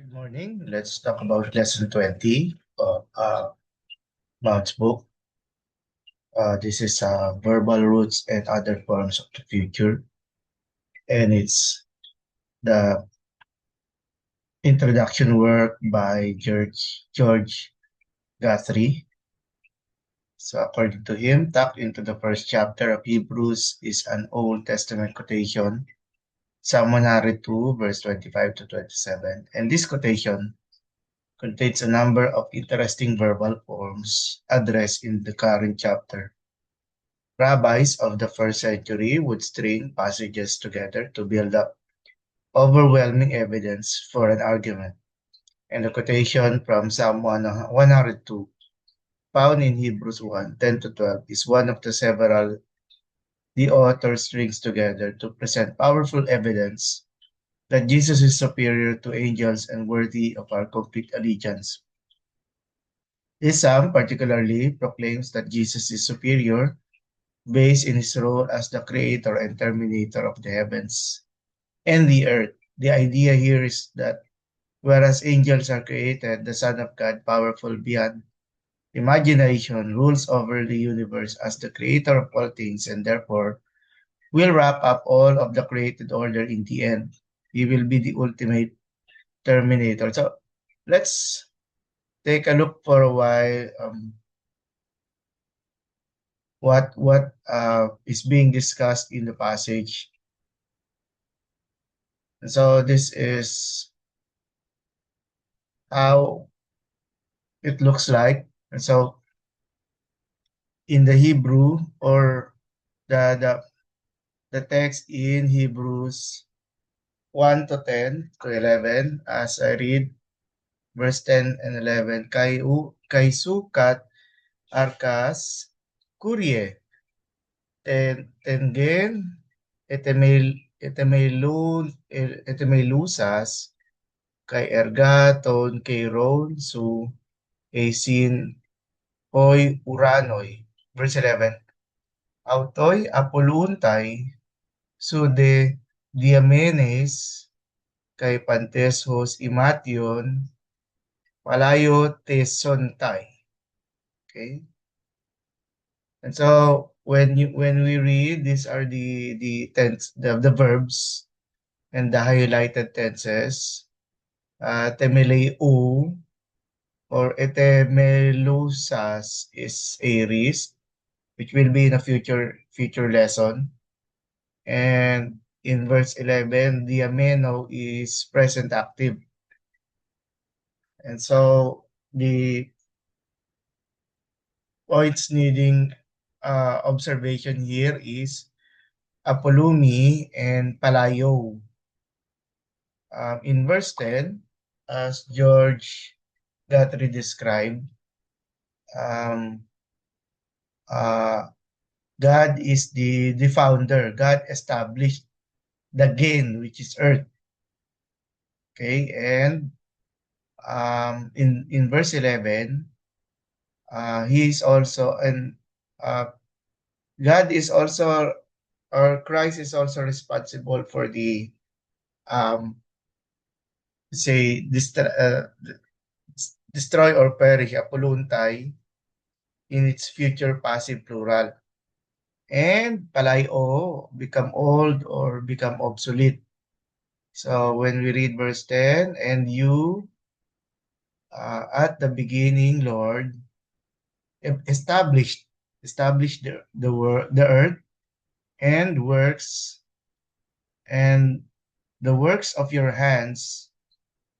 Good morning. Let's talk about lesson 20 of Mount's book. This is verbal roots and other forms of the future, and it's the introduction work by George Guthrie. So, according to him, tucked into the first chapter of Hebrews is an Old Testament quotation, Psalm 102, verse 25 to 27. And this quotation contains a number of interesting verbal forms addressed in the current chapter. Rabbis of the first century would string passages together to build up overwhelming evidence for an argument, and the quotation from Psalm 102, found in Hebrews 1:10 to 12, is one of the several the author strings together to present powerful evidence that Jesus is superior to angels and worthy of our complete allegiance. This psalm particularly proclaims that Jesus is superior based in his role as the creator and terminator of the heavens and the earth. The idea here is that whereas angels are created, the Son of God, powerful beyond imagination, rules over the universe as the creator of all things and therefore will wrap up all of the created order in the end. He will be the ultimate terminator. So let's take a look for a while what is being discussed in the passage. And so this is how it looks like. And so in the Hebrew or the the, the text in Hebrews 1 to 10 to 11 as I read verse 10 and 11 kay sukat arkas kurye tengen etemeilusas kay ergaton kay ron su esin hoi uranoy. Verse 11, autoy apoluntay sude diamenes kay panteshos imation palayo tesontay. Okay? And so when we read, these are the tense the verbs and the highlighted tenses. Temeleu or etemelusas is aorist, which will be in a future lesson. And in verse 11, diameno is present active. And so the points needing observation here is apolumi and palayo. In verse 10, as George Guthrie described, um, uh, God is the founder. God established the gain, which is earth. Okay, and in verse 11, he is also and God is also or Christ is also responsible for the um, say destroy or perish apuluntay in its future passive plural. And palayo become old or become obsolete. So when we read verse 10, and you at the beginning, Lord, established the earth and and the works of your hands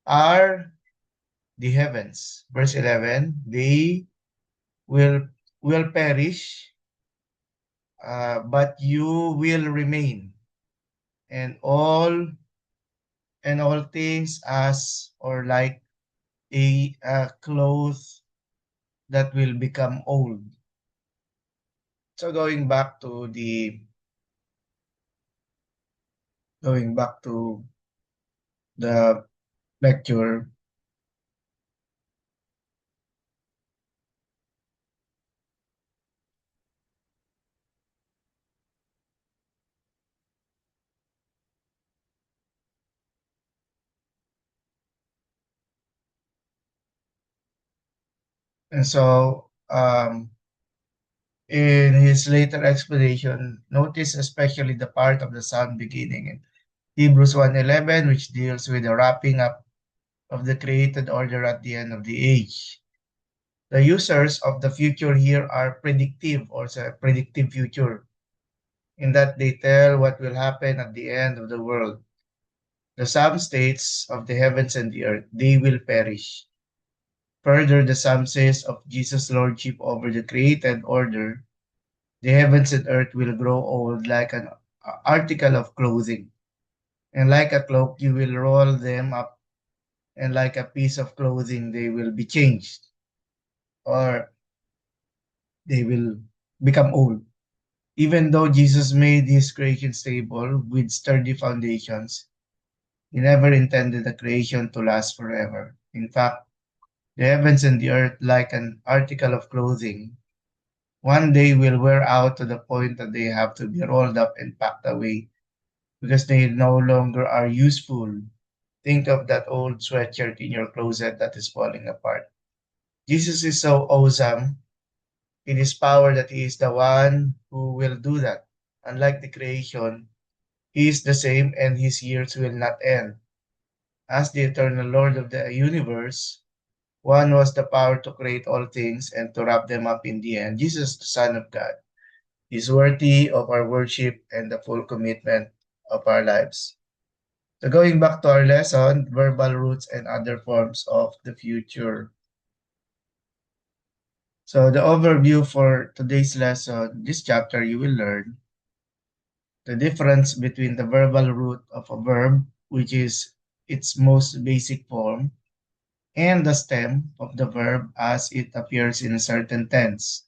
are the heavens. Verse 11, they will perish, but you will remain, and all things as or like a cloth that will become old. So going back to the lecture, And so, in his later explanation, notice especially the part of the psalm beginning in Hebrews 1:11, which deals with the wrapping up of the created order at the end of the age. The users of the future here are predictive or sa predictive future, in that they tell what will happen at the end of the world. The psalm states of the heavens and the earth, they will perish. Further, the psalm says of Jesus' lordship over the created order, the heavens and earth will grow old like an article of clothing, and like a cloak you will roll them up, and like a piece of clothing they will be changed, or they will become old. Even though Jesus made his creation stable with sturdy foundations, he never intended the creation to last forever. In fact, the heavens and the earth, like an article of clothing, one day will wear out to the point that they have to be rolled up and packed away because they no longer are useful. Think of that old sweatshirt in your closet that is falling apart. Jesus is so awesome in his power that he is the one who will do that. Unlike the creation, he is the same and his years will not end. As the eternal Lord of the universe, one was the power to create all things and to wrap them up in the end. Jesus, the Son of God, is worthy of our worship and the full commitment of our lives. So going back to our lesson, verbal roots and other forms of the future. So the overview for today's lesson, this chapter you will learn the difference between the verbal root of a verb, which is its most basic form, and the stem of the verb as it appears in a certain tense.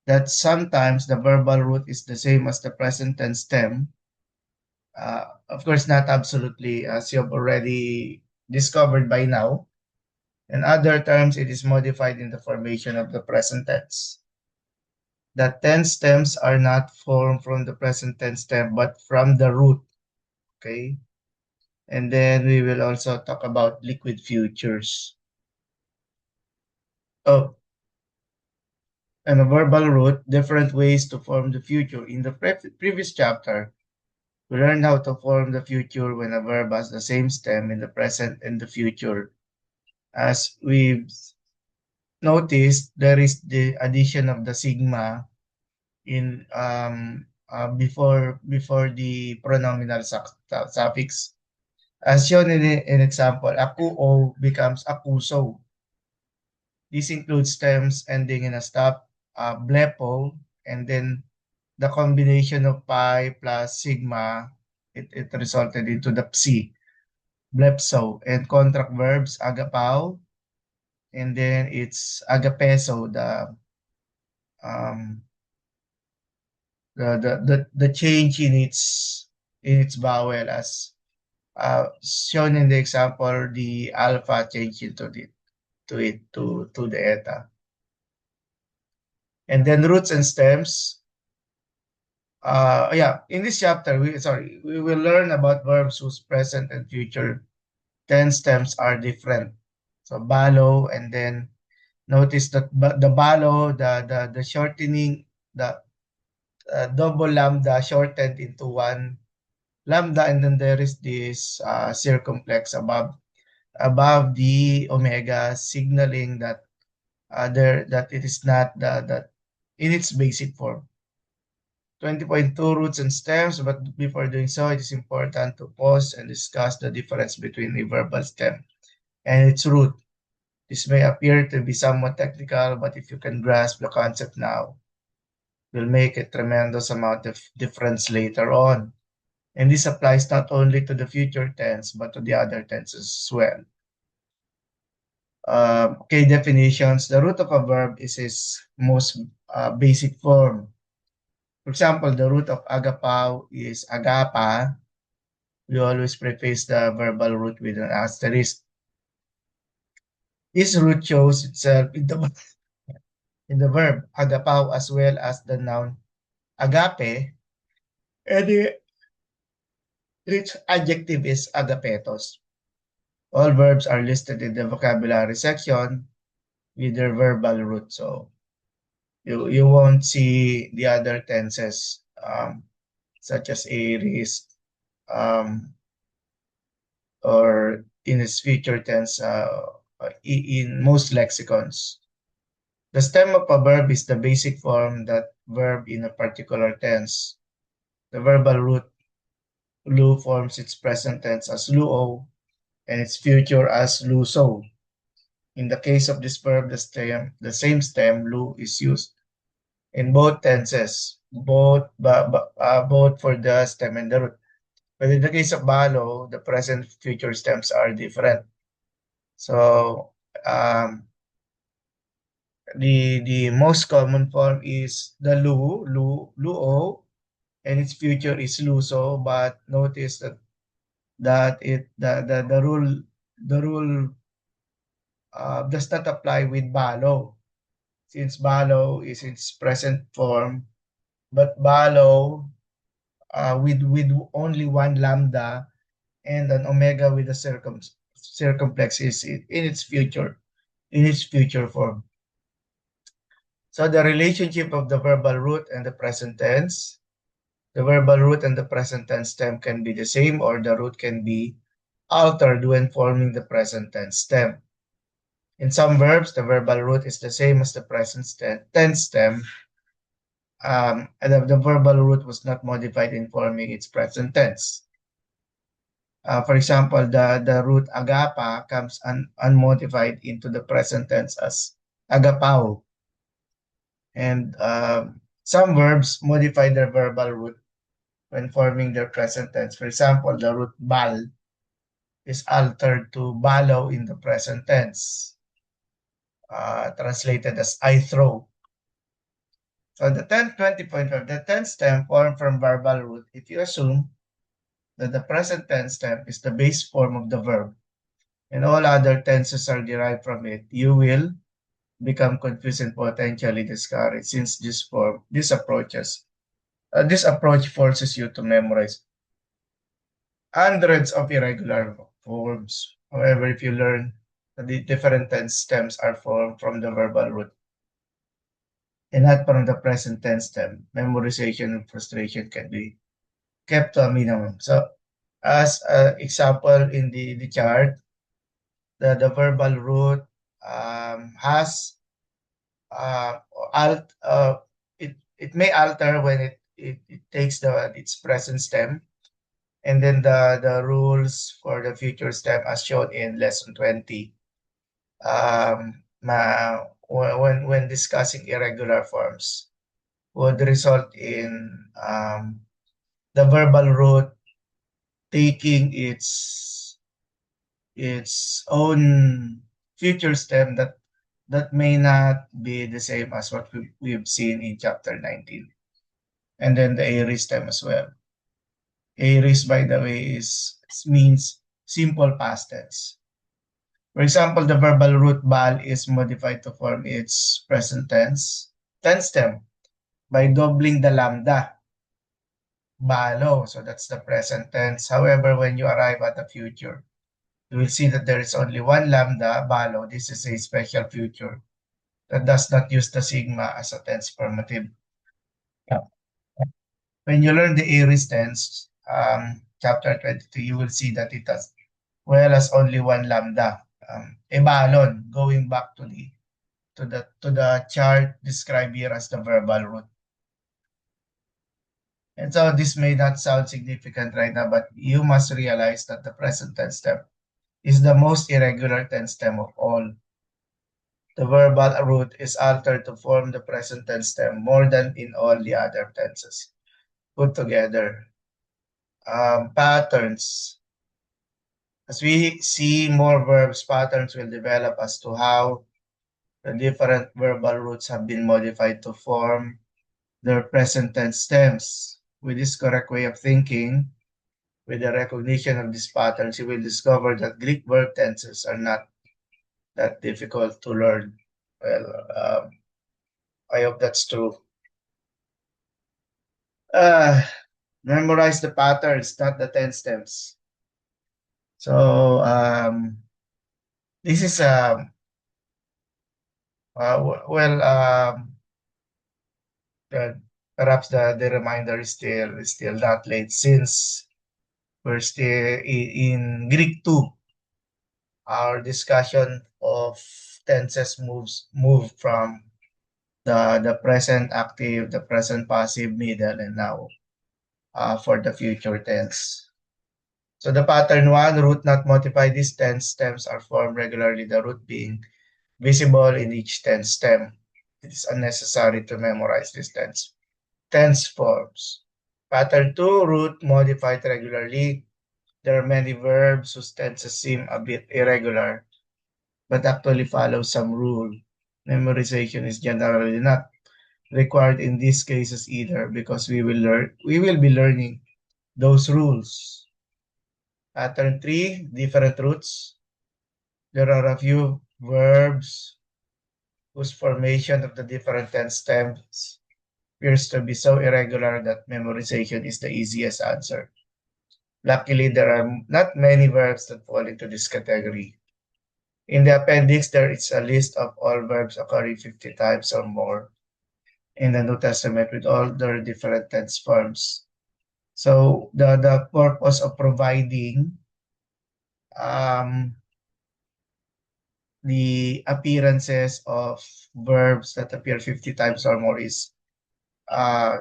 That sometimes the verbal root is the same as the present tense stem. Of course, not absolutely, as you've already discovered by now. In other terms, it is modified in the formation of the present tense. The tense stems are not formed from the present tense stem, but from the root. Okay. And then we will also talk about liquid futures. Oh, and a verbal root, different ways to form the future. In the previous chapter, we learned how to form the future when a verb has the same stem in the present and the future. As we've noticed, there is the addition of the sigma in before the pronominal suffix. As shown in an example, akuo becomes akuso. This includes stems ending in a stop, blepo, and then the combination of pi plus sigma, it resulted into the psi, blepso, and contract verbs, agapao, and then it's agapeso, um, the change in its vowel as shown in the example, the alpha change into to the eta. And then roots and stems. Yeah, in this chapter, we will learn about verbs whose present and future tense stems are different. So balo, and then notice that the balo, the shortening, the double lambda shortened into one lambda, and then there is this circumflex above the omega, signaling that that it is not that in its basic form. 20.2 roots and stems, but before doing so, it is important to pause and discuss the difference between a verbal stem and its root. This may appear to be somewhat technical, but if you can grasp the concept now, it will make a tremendous amount of difference later on. And this applies not only to the future tense, but to the other tenses as well. Okay, definitions. The root of a verb is its most basic form. For example, the root of agapao is agapa. We always preface the verbal root with an asterisk. This root shows itself in the verb agapao as well as the noun agape, and its adjective is agapetos. All verbs are listed in the vocabulary section. with their verbal root. So you won't see the other tenses such as aorist or in its future tense in most lexicons. The stem of a verb is the basic form that verb in a particular tense. The verbal root lu forms its present tense as luo and its future as luso. In the case of this verb, the same stem lu is used in both tenses, both for the stem and the root. But in the case of balo, the present future stems are different. So the most common form is the luo, and its future is luso. But notice that the rule does not apply with balo, since balo is its present form, but balo with only one lambda and an omega with a circumflex is in its future form. So the relationship of the verbal root and the present tense. The verbal root and the present tense stem can be the same, or the root can be altered when forming the present tense stem. In some verbs, the verbal root is the same as the present tense stem, and the verbal root was not modified in forming its present tense. For example, the root agapa comes unmodified into the present tense as agapao. And some verbs modify their verbal root when forming their present tense. For example, the root bal is altered to balo in the present tense, translated as I throw. So the 1020.5, the tense stem formed from verbal root if you assume that the present tense stem is the base form of the verb and all other tenses are derived from it, you will become confused and potentially discouraged, since this approach forces you to memorize hundreds of irregular forms. However, if you learn that the different tense stems are formed from the verbal root and not from the present tense stem, memorization and frustration can be kept to a minimum. So, as an example in the chart, the verbal root has alt it may alter when it takes its present stem, and then the rules for the future stem as shown in lesson 20 when discussing irregular forms would result in the verbal root taking its own future stem that may not be the same as what we've seen in chapter 19. And then the aorist stem as well. Aorist, by the way, means simple past tense. For example, the verbal root bal is modified to form its present tense stem by doubling the lambda, balo. So that's the present tense. However, when you arrive at the future, you will see that there is only one lambda, balo. This is a special future that does not use the sigma as a tense formative. Yeah. When you learn the aorist tense, chapter 22, you will see that it has only one lambda. Ebalon, going back to the chart described here as the verbal root. And so this may not sound significant right now, but you must realize that the present tense stem is the most irregular tense stem of all. The verbal root is altered to form the present tense stem more than in all the other tenses put together. Patterns. As we see more verbs, patterns will develop as to how the different verbal roots have been modified to form their present tense stems. With this correct way of thinking, with the recognition of these patterns, you will discover that Greek verb tenses are not that difficult to learn. Well, I hope that's true. Memorize the patterns, not the tense stems. So this is Well, perhaps the reminder is still not late since we're still in Greek 2. Our discussion of tenses move from the present active, the present passive, middle, and now for the future tense. So the pattern one, root not modified, these tense stems are formed regularly, the root being visible in each tense stem. It is unnecessary to memorize these tense forms. Pattern two, root modified regularly. There are many verbs whose tenses seem a bit irregular, but actually follow some rule. Memorization is generally not required in these cases either because we will be learning those rules. Pattern three, different roots. There are a few verbs whose formation of the different tense stems appears to be so irregular that memorization is the easiest answer. Luckily, there are not many verbs that fall into this category. In the appendix, there is a list of all verbs occurring 50 times or more in the New Testament with all their different tense forms. So the purpose of providing um, the appearances of verbs that appear 50 times or more is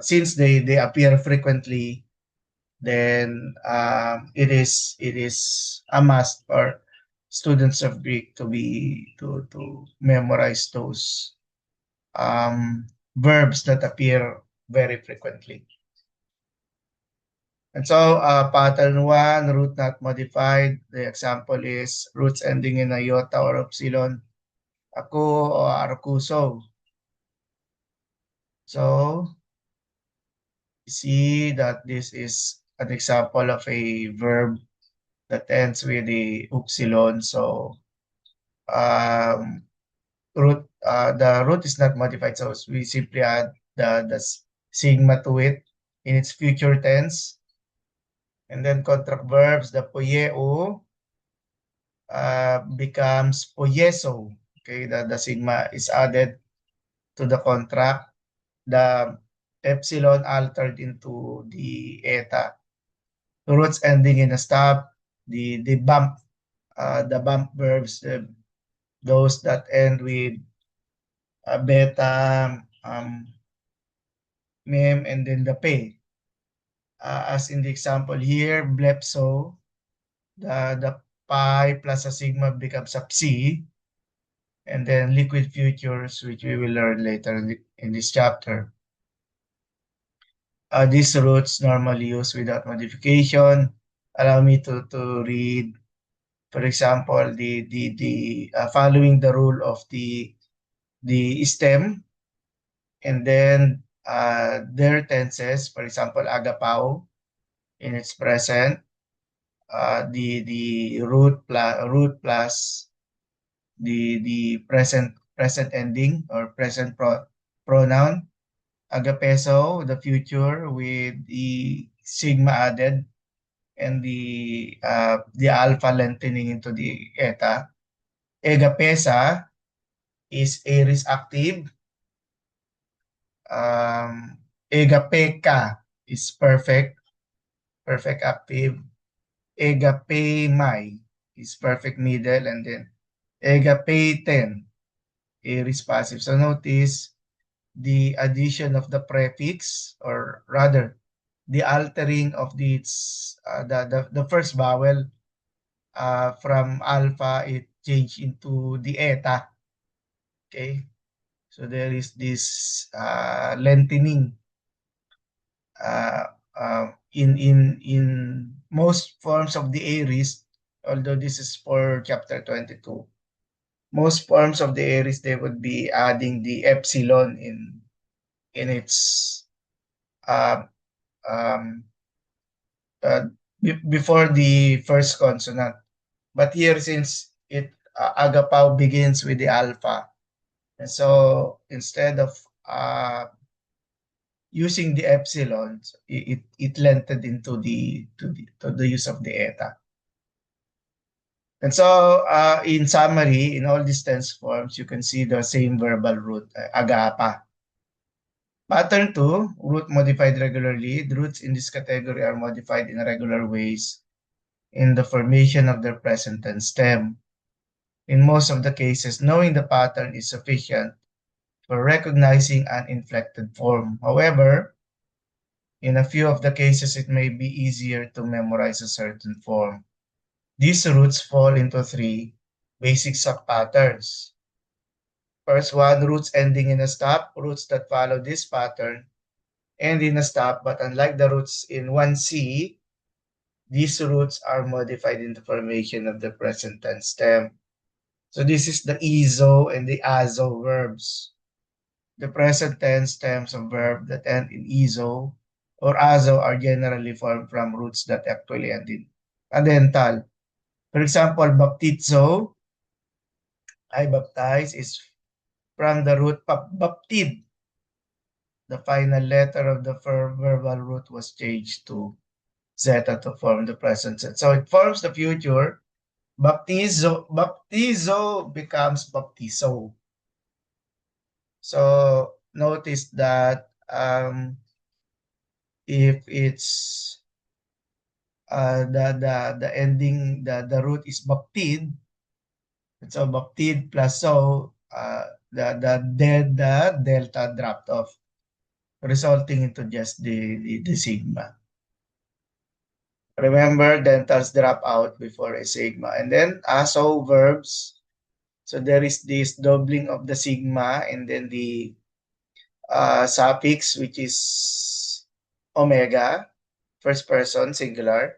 since they appear frequently, then it is a must for students of Greek to memorize those verbs that appear very frequently. And so pattern one, root not modified. The example is roots ending in iota or epsilon, ako or arkuso. So you see that this is an example of a verb that ends with the upsilon. So um, the root is not modified. So we simply add the sigma to it in its future tense. And then contract verbs, the poieo becomes poieso. Okay, the sigma is added to the contract. The epsilon altered into the eta. Roots ending in a stop, the bump verbs, those that end with beta, mem, and then the pay. As in the example here, blepso, the pi plus a sigma becomes a psi, and then liquid futures, which we will learn later in this chapter. These roots normally used without modification. Allow me to read, for example, the following the rule of the stem, and then their tenses, for example, agapao in its present, the root plus the present ending or present pronoun, agapeso, the future with the sigma added and the alpha lengthening into the eta. Egapesa is aorist active. Egapeka is perfect active. Egapemai is perfect middle, and then egapeten, aorist passive. So notice the addition of the prefix, or rather the altering of the first vowel from alpha, it changed into the eta. Okay, so there is this lengthening uh, in most forms of the aorist, although this is for chapter 22. Most forms of the aorist, they would be adding the epsilon in its uh, um, before the first consonant. But here, since agapao begins with the alpha, and so instead of using the epsilon, it lengthened into the use of the eta. And so, in summary, in all these tense forms, you can see the same verbal root, agapa. Pattern 2, root modified regularly. The roots in this category are modified in regular ways in the formation of their present tense stem. In most of the cases, knowing the pattern is sufficient for recognizing an inflected form. However, in a few of the cases, it may be easier to memorize a certain form. These roots fall into three basic subpatterns. First one, roots ending in a stop. Roots that follow this pattern end in a stop, but unlike the roots in 1C, these roots are modified in the formation of the present tense stem. So this is the iso and the azo verbs. The present tense stems of verb that end in iso or azo are generally formed from roots that actually end in adental. For example, baptizo, I baptize, is from the root baptid. The final letter of the verbal root was changed to zeta to form the present tense. So it forms the future. Baptizo becomes baptizo. So notice that if it's the ending, the root is baptid, so baptid plus so the delta dropped off, resulting into just the sigma. Remember, dentals drop out before a sigma. And then aso verbs. So there is this doubling of the sigma and then the suffix, which is omega, first person, singular.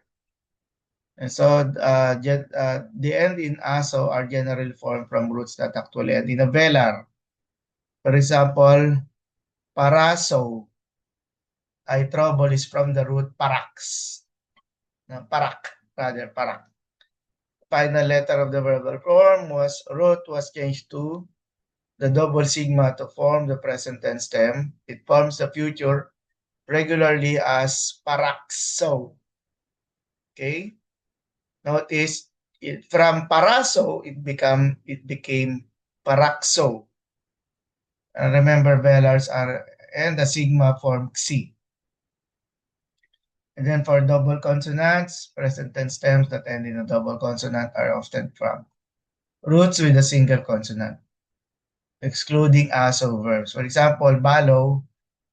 And so the end in aso are generally formed from roots that actually end in a velar. For example, paraso, I trouble is from the root parax. Parak, rather, parak. Final letter of the verbal form was root was changed to the double sigma to form the present tense stem. It forms the future regularly as paraxo. Okay? Notice from paraso it became paraxo. And remember velars are and the sigma form xi. And then for double consonants, present tense stems that end in a double consonant are often from roots with a single consonant, excluding aso verbs. For example, balo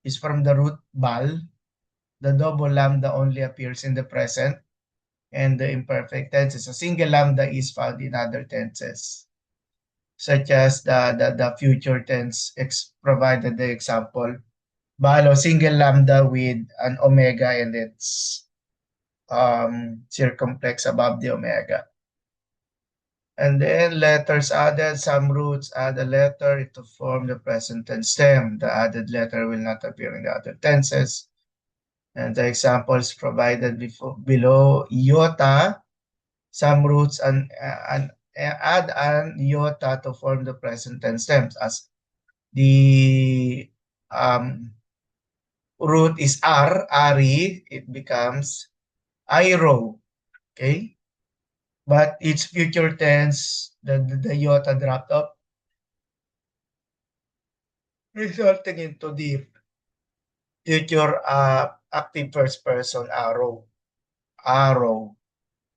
is from the root bal. The double lambda only appears in the present, and the imperfect tenses. A single lambda is found in other tenses, such as the future tense provided the example. Balo, single lambda with an omega and its circumflex above the omega. And then letters added, some roots add a letter to form the present tense stem. The added letter will not appear in the other tenses. And the examples provided below, iota, some roots add an iota to form the present tense stems. As the root is ari, it becomes iro. Okay? But its future tense, the iota dropped off, resulting into the future active first person arrow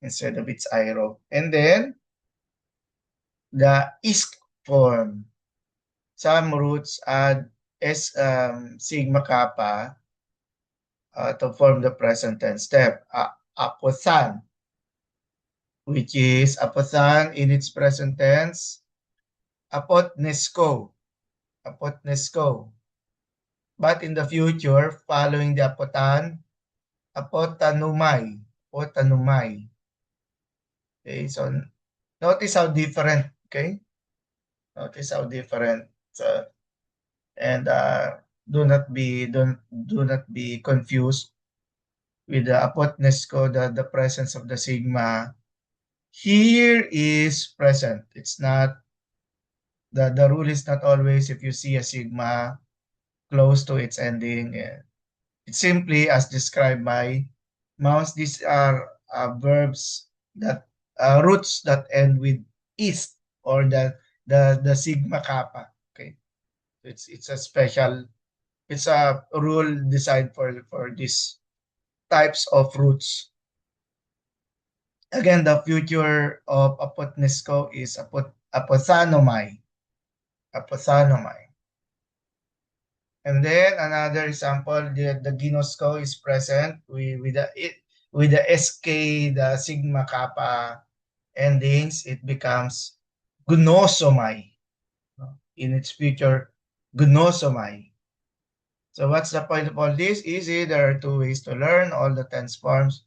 instead of its iro. And then the isk form. Some roots add sigma kappa to form the present tense step. Apothan, which is apothan in its present tense. Apotnesco. But in the future, following the apotan, apotanumai. Okay, so notice how different, okay? Notice how different. So, and do not be confused with the apotnesco, the presence of the sigma. Here is present. It's not, the rule is not always if you see a sigma close to its ending. It's simply as described by Mouse. These are verbs that roots that end with east or the sigma kappa. Okay, it's a special, it's a rule designed for these types of roots. Again, the future of Apotnisco is Apothanomai. Apothanomai. And then another example, the Ginosco is present with the SK, the Sigma Kappa endings, it becomes Gnosomai. In its future, Gnosomai. So what's the point of all this? Easy, there are two ways to learn all the tense forms.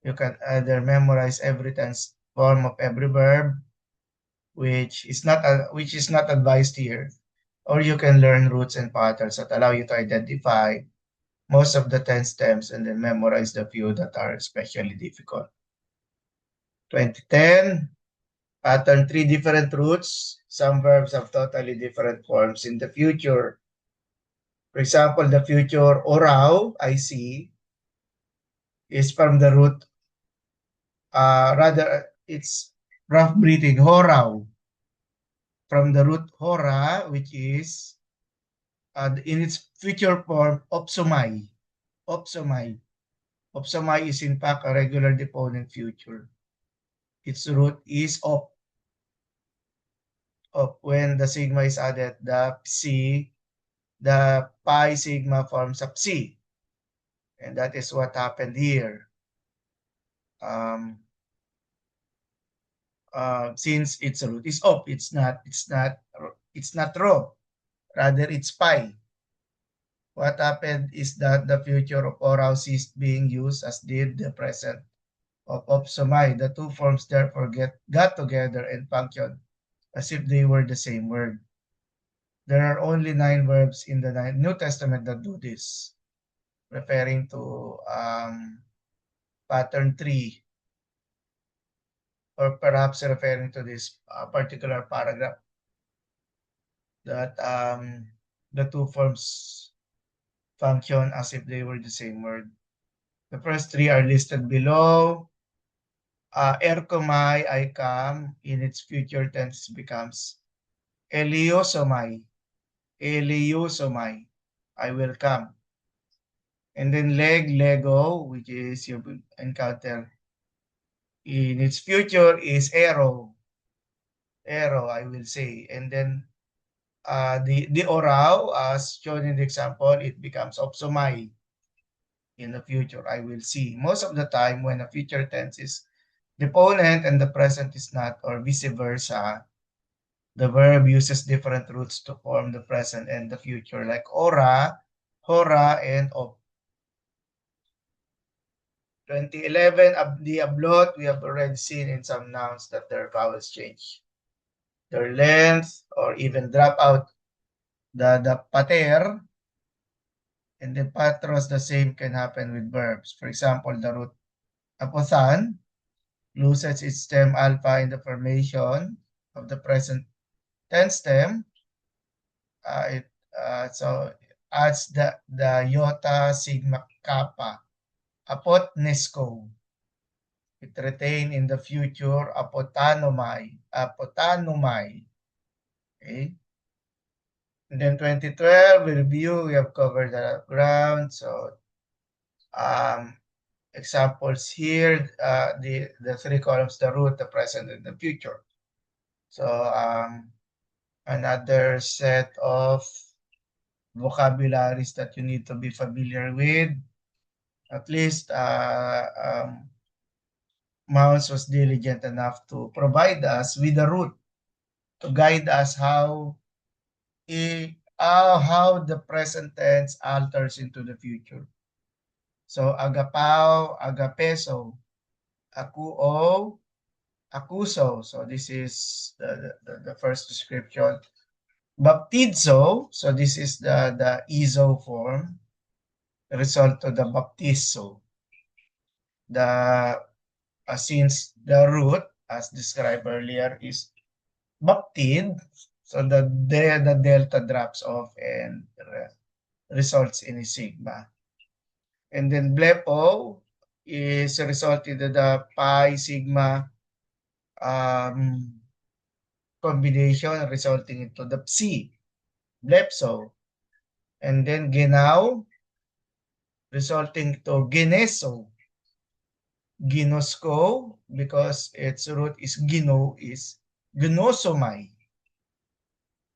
You can either memorize every tense form of every verb, which is not advised here, or you can learn roots and patterns that allow you to identify most of the tense stems and then memorize the few that are especially difficult. 2010, pattern 3 different roots. Some verbs have totally different forms in the future. For example, the future orao, I see, is from the root, rather, it's rough breathing, horao, from the root hora, which is in its future form, opsomai. Opsomai. Opsomai is in fact a regular deponent future. Its root is op. Op. When the sigma is added, the psi, the pi sigma forms a psi. And that is what happened here. Since its root is op, it's not rho. Rather, it's pi. What happened is that the future of oral ceased being used, as did the present of opsomai. The two forms therefore got together and functioned as if they were the same word. There are only 9 verbs in the New Testament that do this, referring to pattern 3, or perhaps referring to this particular paragraph, that the two forms function as if they were the same word. The first 3 are listed below. Erkomai, I come, in its future tense becomes Eliosomai. Eliosomai, I will come. And then lego, which is you encounter in its future is arrow. Arrow, I will say. And then the orao, as shown in the example, it becomes opsomai. In the future, I will see. Most of the time, when a future tense is deponent and the present is not, or vice versa, the verb uses different roots to form the present and the future, like ora, hora, and op. 2011, the ablot, we have already seen in some nouns that their vowels change their length or even drop out. The pater and the patros, the same can happen with verbs. For example, the root apothan loses its stem alpha in the formation of the present tense stem. So adds the iota sigma kappa. Apotnesco. It retain in the future apotanomai. Apotanomai. Okay. And then 2012 review, we have covered the ground. So examples here, the 3 columns, the root, the present, and the future. So another set of vocabularies that you need to be familiar with. At least Mounds was diligent enough to provide us with a root to guide us how the present tense alters into the future. So agapao, agapeso, akuo, akuso. So this is the first description. Baptizo, so this is the iso form, result of the baptizo. Since the root, as described earlier, is baptid, so the delta drops off and results in a sigma. And then blepo is resulted in the pi sigma combination resulting into the psi, blepso. And then genaw resulting to geneso. Ginosko, because its root is gino, is gnosomai.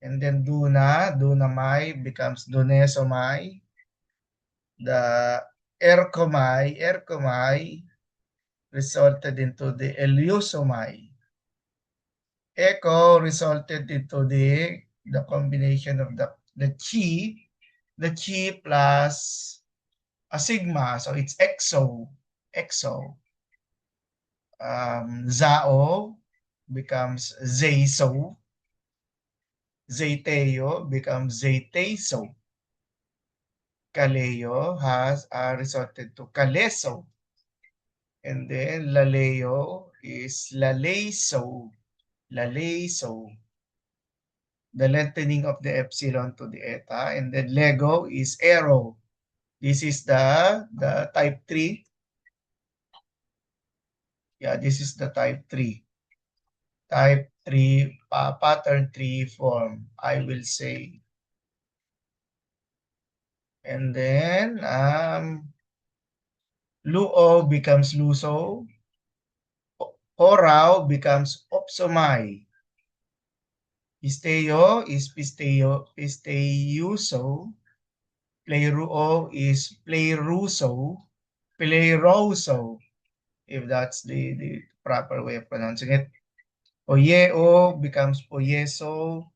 And then dunamai becomes dunesomai. The erkomai resulted into the eleusomai. Echo resulted into the combination of the chi plus a sigma, so it's exo. Zao becomes zeiso. Zeiteo becomes zeiteiso. Kaleo has resorted to kaleso. And then laleo is laleiso. Laleiso. The lengthening of the epsilon to the eta. And then lego is aero. This is the type 3. Yeah, this is the type 3. Type 3, pattern 3 form, I will say. And then luo becomes luso. Orao becomes opsomai. Pisteo is pisteuso. Pleiruo is pleiruso. Pleiroso, if that's the proper way of pronouncing it. Poyeo becomes poyeso.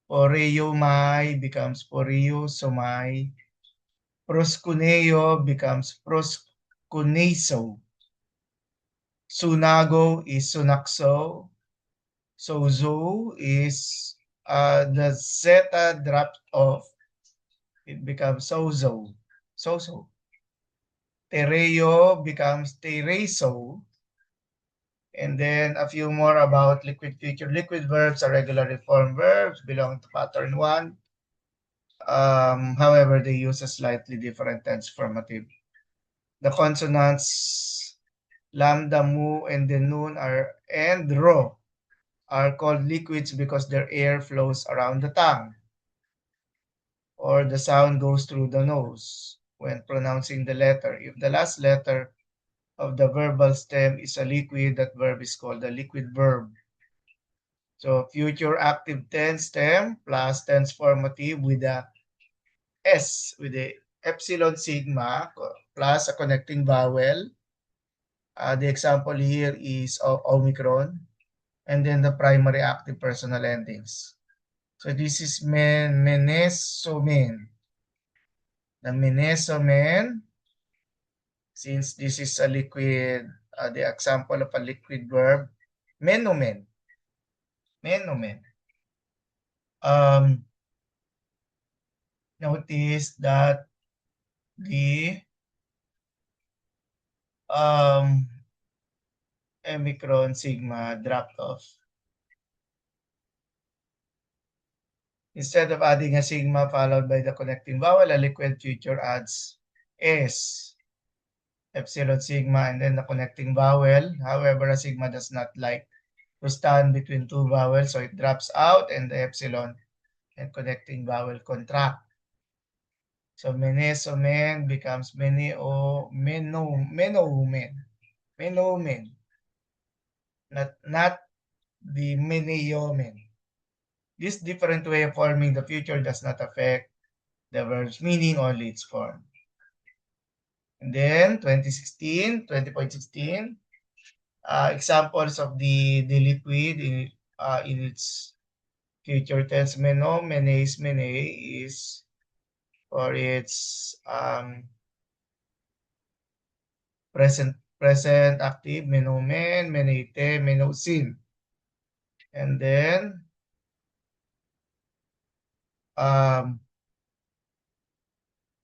Poreomai becomes poreosomai. Proskuneo becomes proskuneso. Sunago is sunakso. Sozo is the zeta dropped off. It becomes sozo. Sozo. Tereo becomes tereso. And then a few more about liquid future. Liquid verbs are regularly formed verbs belong to pattern 1. However, they use a slightly different tense formative. The consonants lambda, mu, and the nun and ro are called liquids because their air flows around the tongue, or the sound goes through the nose when pronouncing the letter. If the last letter of the verbal stem is a liquid, that verb is called a liquid verb. So future active tense stem plus tense formative with a S, with the epsilon sigma plus a connecting vowel. The example here is Omicron. And then the primary active personal endings. So this is menesomen. The menesomen, since this is a liquid, the example of a liquid verb, menomen. Menomen. Notice that the Omicron sigma dropped off. Instead of adding a sigma followed by the connecting vowel, a liquid future adds S, epsilon sigma, and then the connecting vowel. However, a sigma does not like to stand between two vowels, so it drops out and the epsilon and connecting vowel contract. So menesomen becomes menomen. Not the meneomen. This different way of forming the future does not affect the verb's meaning, only its form. And then 20.16, examples of the liquid in its future tense. Mene is for its present active, menomen, menete, menosin. And then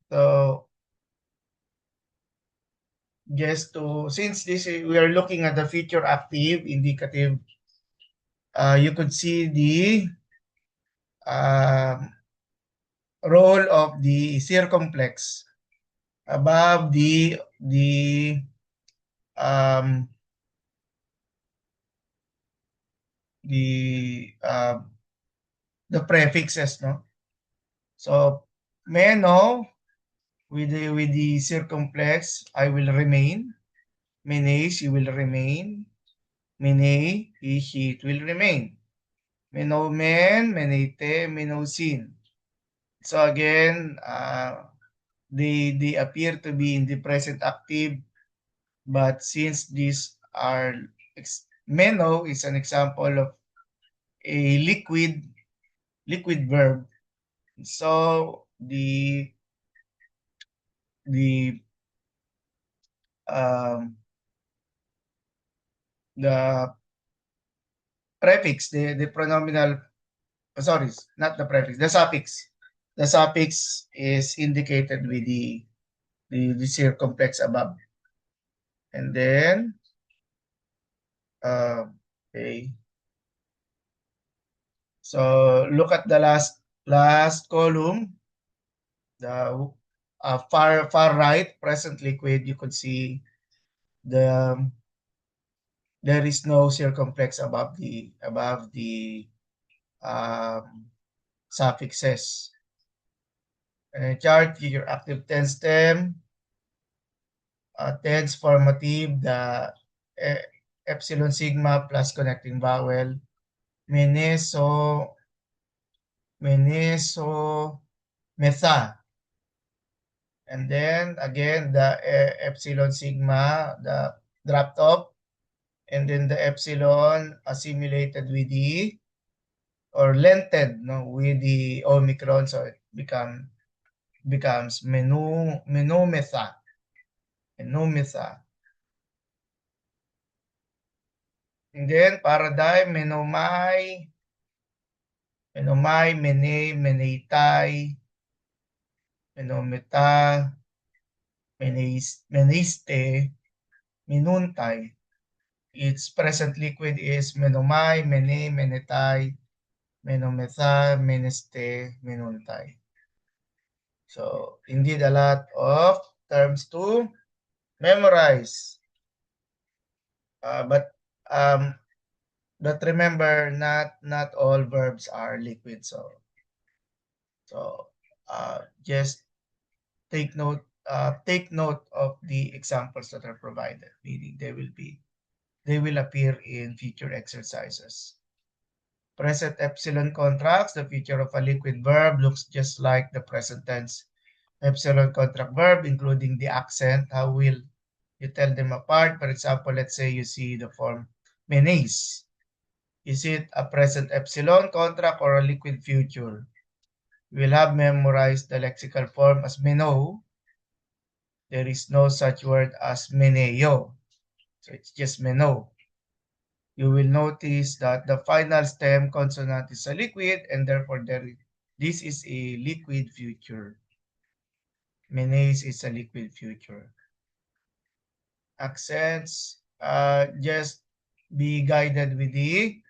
so just to, since this is, we are looking at the future active indicative, you could see the role of the circumflex above the the prefixes, no? So meno with the circumflex, I will remain. Menes, you will remain. Mene, he, she, it will remain. Menomen, menete, menosin. So again, they appear to be in the present active, but since these are meno is an example of a liquid verb, so the um, the prefix, the pronominal, sorry, not the prefix, the suffix. The suffix is indicated with the circumflex above. And then, okay. So look at the last column, the far right, present liquid. You could see the there is no circumflex above the um, suffixes. Chart your active tense stem, tense formative, the uh, epsilon sigma plus connecting vowel, meneso, meneso, metha. And then again, the epsilon sigma, the dropped off, and then the epsilon assimilated with the, or lengthened, no, with the omicron, so it becomes menumetha, menumetha. And then paradigm, menomai, mene, meneitai, menometa, meniste, minuntai. Its present liquid is menomai, mene, menetai, menometha, meneste, minuntai. So indeed a lot of terms to memorize. Um, but remember, not all verbs are liquid. So just take note of the examples that are provided, meaning they will appear in future exercises. Present epsilon contracts, the feature of a liquid verb looks just like the present tense epsilon contract verb, including the accent. How will you tell them apart? For example, let's say you see the form menes. Is it a present epsilon contract or a liquid future? You will have memorized the lexical form as meno. There is no such word as meneo. So it's just meno. You will notice that the final stem consonant is a liquid, and therefore this is a liquid future. Menes is a liquid future. Accents, just be guided with the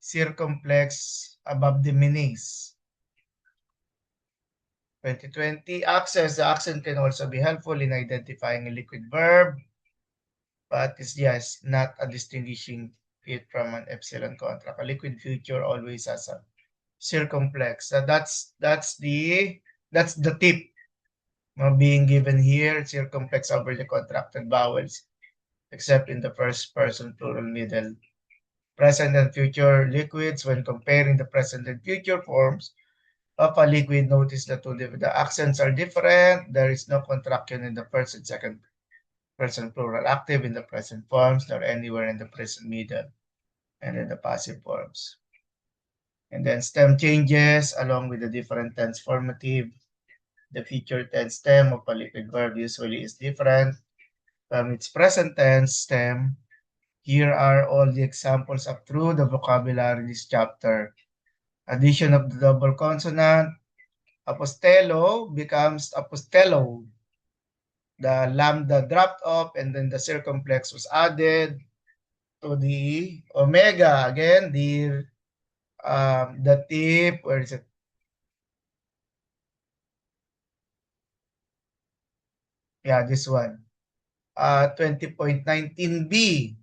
circumflex above the menes. 2020 accents. The accent can also be helpful in identifying a liquid verb, but it's just not a distinguishing it from an epsilon contract. A liquid future always has a circumflex. So that's the tip being given here, circumflex over the contracted vowels, except in the first person plural middle. Present and future liquids, when comparing the present and future forms of a liquid, notice that the accents are different. There is no contraction in the first and second person plural active in the present forms, nor anywhere in the present middle and in the passive forms. And then stem changes along with the different tense formative. The future tense stem of a liquid verb usually is different from its present tense stem. Here are all the examples up through the vocabulary in this chapter. Addition of the double consonant, apostello becomes apostello. The lambda dropped off and then the circumflex was added to the omega. Again, the tip, where is it? Yeah, this one. 20.19b.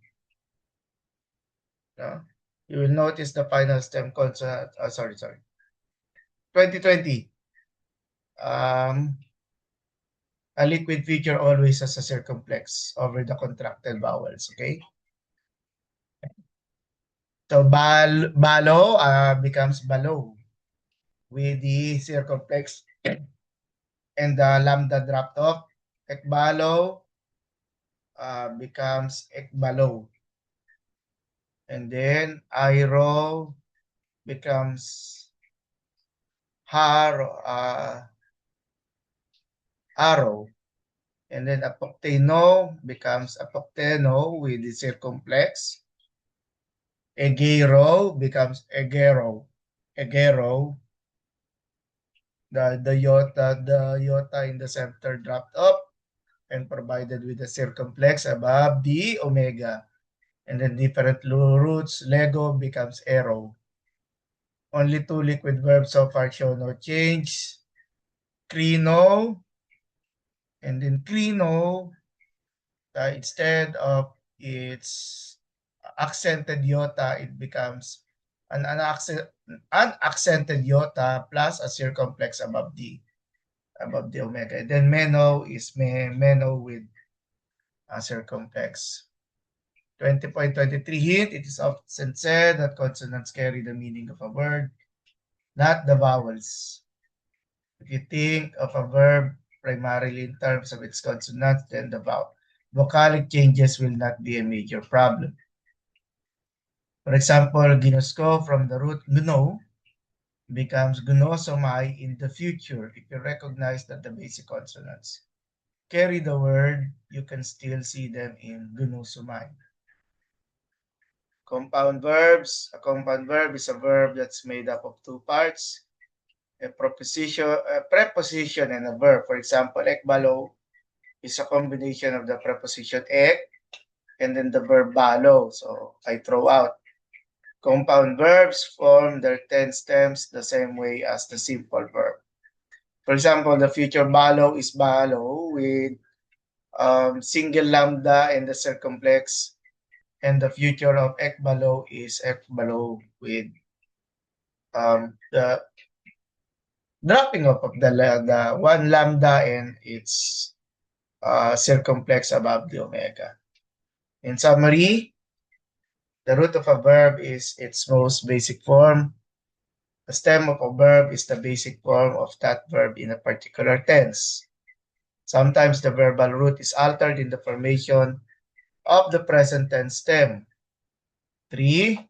No? You will notice the final stem consonant. 2020. A liquid feature always has a circumflex over the contracted vowels. Okay. So balo becomes balo with the circumflex and the lambda dropped off. Ekbalo becomes ekbalo. And then Airo becomes arrow. And then Apokteno becomes Apokteno with the circumflex. Egero becomes Egero. Egero. The iota in the center dropped up and provided with a circumflex above the omega. And then different roots, Lego becomes arrow. Only two liquid verbs so far show no change. Crino, and then crino, instead of its accented iota, it becomes an unaccented iota plus a circumflex above the omega. And then meno is meno with a circumflex. 20.23 hint, it is often said that consonants carry the meaning of a word, not the vowels. If you think of a verb primarily in terms of its consonants, then the vocalic changes will not be a major problem. For example, ginusko from the root gno becomes gnosomai in the future. If you recognize that the basic consonants carry the word, you can still see them in gnosomai. Compound verbs. A compound verb is a verb that's made up of two parts, a preposition, and a verb. For example, ekbalo is a combination of the preposition ek and then the verb balo. So I throw out. Compound verbs form their tense stems the same way as the simple verb. For example, the future balo is balo with single lambda and the circumflex, and the future of ekbalo is ekbalo with the dropping off of the one lambda and its circumflex above the omega. In summary, the root of a verb is its most basic form. The stem of a verb is the basic form of that verb in a particular tense. Sometimes the verbal root is altered in the formation of the present tense stem. 3.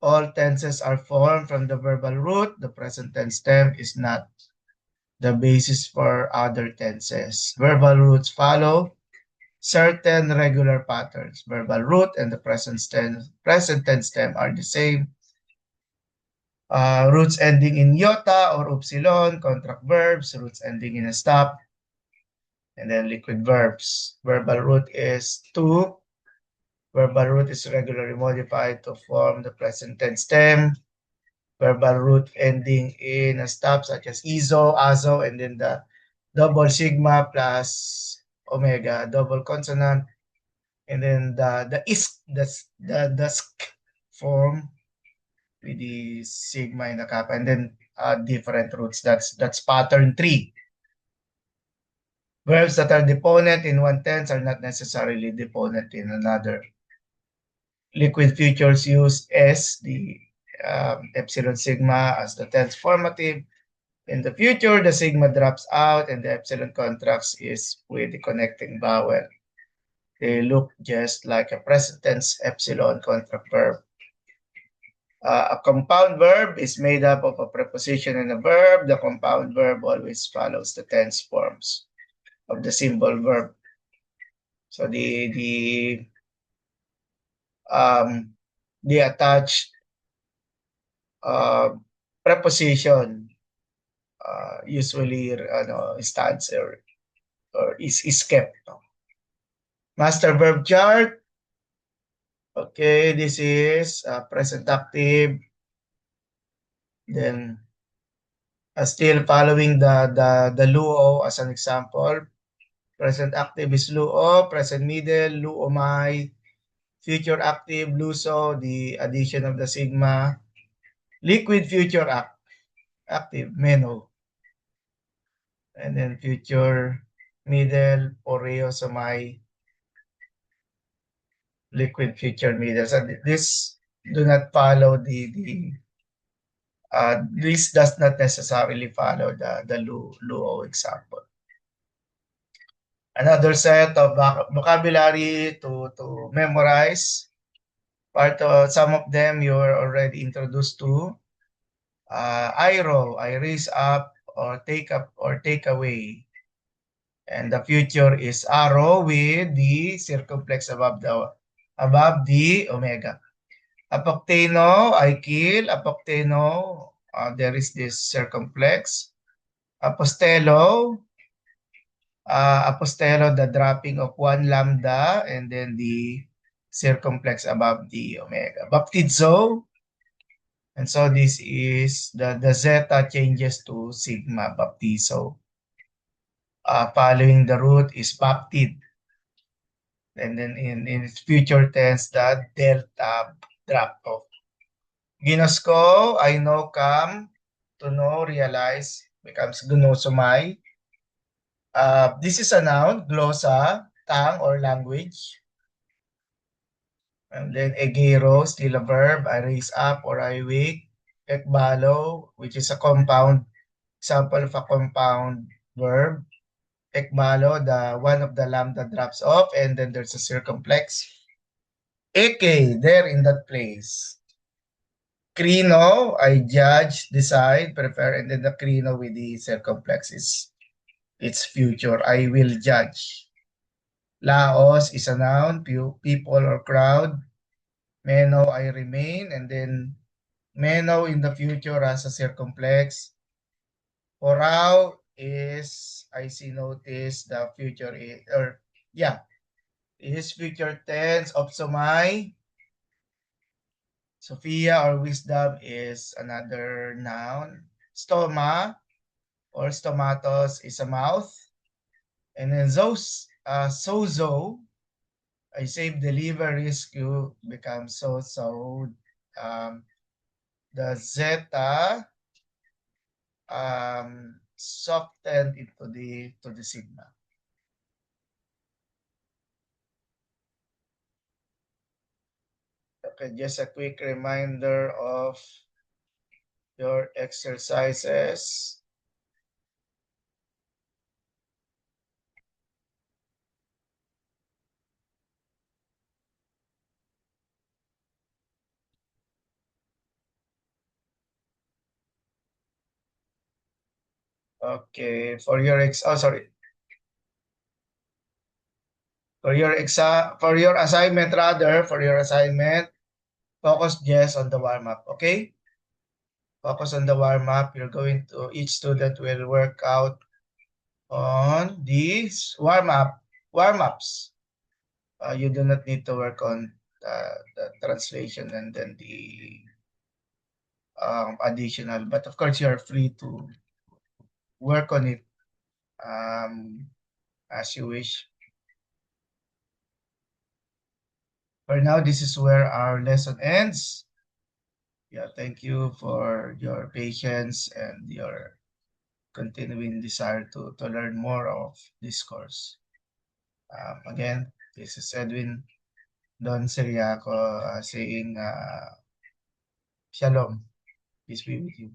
All tenses are formed from the verbal root. The present tense stem is not the basis for other tenses. Verbal roots follow certain regular patterns. Verbal root and the present tense stem are the same. Roots ending in iota or upsilon, contract verbs, roots ending in a stop, and then liquid verbs. Verbal root is to. Verbal root is regularly modified to form the present tense stem. Verbal root ending in a stop such as iso, azo, and then the double sigma plus omega, double consonant, and then the isk, the sk form with the sigma and the kappa, and then different roots. That's pattern 3. Verbs that are deponent in one tense are not necessarily deponent in another. Liquid features use S, the epsilon sigma, as the tense formative. In the future, the sigma drops out and the epsilon contracts is with the connecting vowel. They look just like a present tense epsilon contract verb. A compound verb is made up of a preposition and a verb. The compound verb always follows the tense forms of the symbol verb. So the attached preposition usually stands or is kept. No? Master verb chart. Okay, this is present active. Then still following the luo as an example. Present active is luo, present middle, luomai, future active, LUSO, the addition of the sigma, liquid future active, MENO, and then future middle, Poreo, Sumai, liquid future middle. So this do not follow this does not necessarily follow the Luo example. Another set of vocabulary to memorize. Part of some of them you're already introduced to. I raise up or take away. And the future is arrow with the circumflex above the omega. Apocteno, I kill. Apocteno, there is this circumflex. Apostelo, the dropping of one lambda, and then the circumflex above the omega. Baptizo, and so this is the zeta changes to sigma baptizo. Following the root is baptid. And then in its future tense, the delta drop off. Ginosco, I know, come, to know, realize, becomes gnosomai. This is a noun, glossa, tongue or language. And then egero, still a verb, I raise up or I wake. Ekbalo, which is a compound, example of a compound verb. Ekbalo, the one of the lambda drops off, and then there's a circumflex. Eke, there in that place. Crino, I judge, decide, prefer, and then the crino with the circumflex is its future. I will judge. Laos is a noun, people or crowd. Meno, I remain, and then Meno in the future has a circumflex. Porao is, I see notice, the future is, or yeah, is future tense of Somai. Sophia or wisdom is another noun. Stoma or stomatos is a mouth. And then sozo, I save, deliver, rescue becomes so. The zeta softened into the sigma. Okay, just a quick reminder of your exercises. Okay, for your assignment, focus just on the warm-up, okay? Focus on the warm-up. Each student will work out on these warm-ups. You do not need to work on the translation and then the additional, but of course you are free to work on it as you wish. For now, this is where our lesson ends. Yeah, thank you for your patience and your continuing desire to learn more of this course. Again, this is Edwin Don Seriaco saying Shalom. Peace be with you.